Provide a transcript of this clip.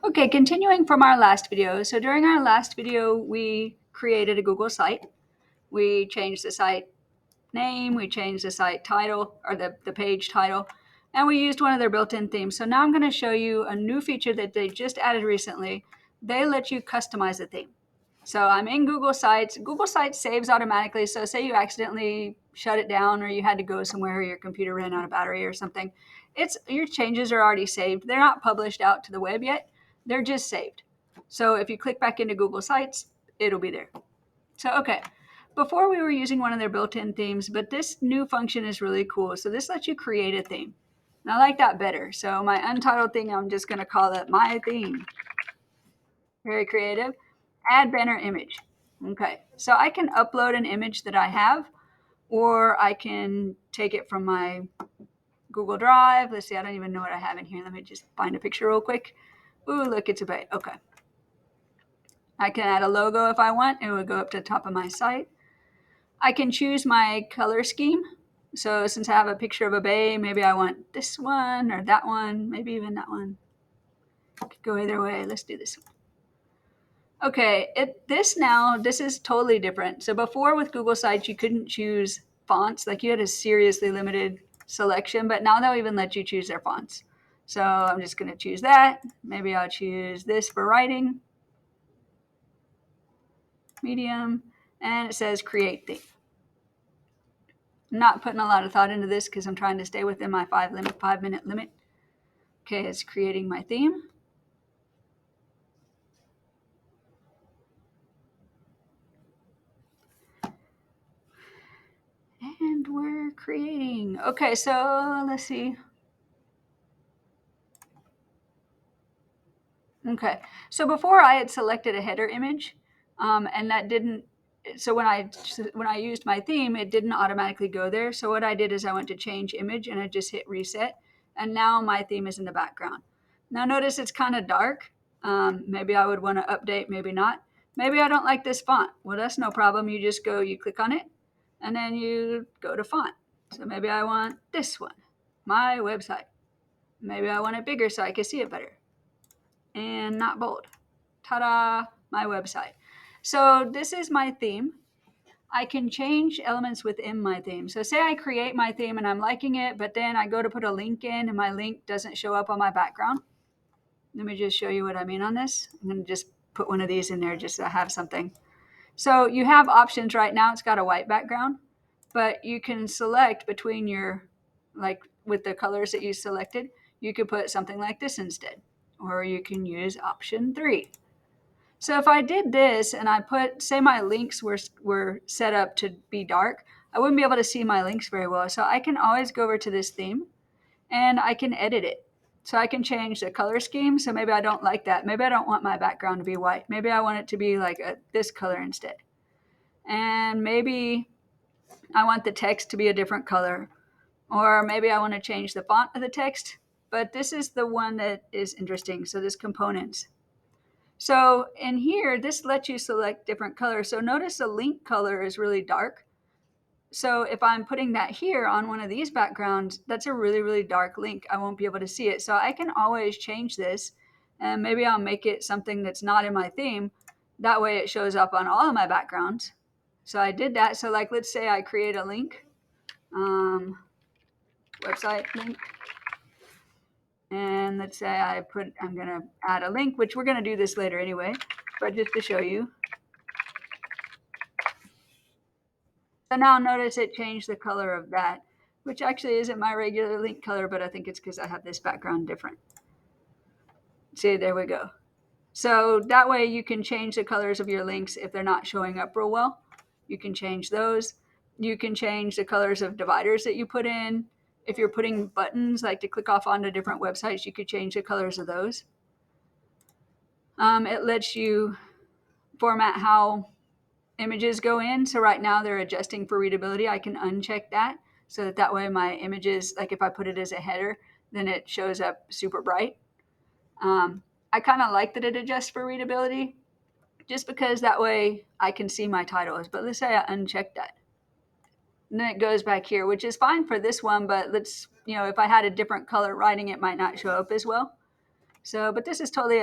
Okay, continuing from our last video. So during our last video, we created a Google site. We changed the site name, we changed the site title or the page title, and we used one of their built-in themes. So now I'm going to show you a new feature that they just added recently. They let you customize the theme. So I'm in Google Sites. Google Sites saves automatically. So say you accidentally shut it down or you had to go somewhere or your computer ran out of battery or something. Your changes are already saved. They're not published out to the web yet. They're just saved. So if you click back into Google Sites, it'll be there. So, okay. Before we were using one of their built-in themes, but this new function is really cool. So this lets you create a theme. And I like that better. So my untitled thing, I'm just going to call it my theme. Very creative. Add banner image. Okay. So I can upload an image that I have, or I can take it from my Google Drive. Let's see, I don't even know what I have in here. Let me just find a picture real quick. Ooh, look, it's a bait. Okay. I can add a logo if I want. It would go up to the top of my site. I can choose my color scheme. So since I have a picture of a bay, maybe I want this one or that one, maybe even that one. Could go either way. Let's do this one. Okay, this is totally different. So before with Google Sites, you couldn't choose fonts. Like you had a seriously limited selection, but now they'll even let you choose their fonts. So I'm just going to choose that. Maybe I'll choose this for writing, medium, and it says create theme. I'm not putting a lot of thought into this because I'm trying to stay within my 5-minute limit. Okay, it's creating my theme. And we're creating. Okay, so let's see. Okay, so before I had selected a header image, and that didn't. So when I used my theme, it didn't automatically go there. So what I did is I went to change image and I just hit reset, and now my theme is in the background. Now notice it's kind of dark. Maybe I would want to update, maybe not. Maybe I don't like this font. Well, that's no problem. You just go, you click on it, and then you go to font. So maybe I want this one, my website. Maybe I want it bigger so I can see it better and not bold. Ta-da, my website. So this is my theme. I can change elements within my theme. So say I create my theme and I'm liking it, but then I go to put a link in and my link doesn't show up on my background. Let me just show you what I mean on this. I'm going to just put one of these in there just to have something. So you have options right now. It's got a white background, but you can select between your, like with the colors that you selected, you could put something like this instead, or you can use option 3. So if I did this and I put, say my links were set up to be dark, I wouldn't be able to see my links very well. So I can always go over to this theme and I can edit it. So I can change the color scheme. So maybe I don't like that. Maybe I don't want my background to be white. Maybe I want it to be like this color instead. And maybe I want the text to be a different color. Or maybe I want to change the font of the text. But this is the one that is interesting. So this components. So in here, this lets you select different colors. So notice the link color is really dark. So if I'm putting that here on one of these backgrounds, that's a really, really dark link. I won't be able to see it. So I can always change this and maybe I'll make it something that's not in my theme. That way it shows up on all of my backgrounds. So I did that. So like, let's say I create a link, website link. And let's say I'm going to add a link, which we're going to do this later anyway, but just to show you. So now notice it changed the color of that, which actually isn't my regular link color, but I think it's because I have this background different. See, there we go. So that way you can change the colors of your links if they're not showing up real well. You can change those. You can change the colors of dividers that you put in. If you're putting buttons, like to click off onto different websites, you could change the colors of those. It lets you format how images go in. So right now they're adjusting for readability. I can uncheck that so that way my images, like if I put it as a header, then it shows up super bright. I kind of like that it adjusts for readability just because that way I can see my titles. But let's say I uncheck that. And then it goes back here, which is fine for this one, but let's, if I had a different color writing, it might not show up as well. So, but this is totally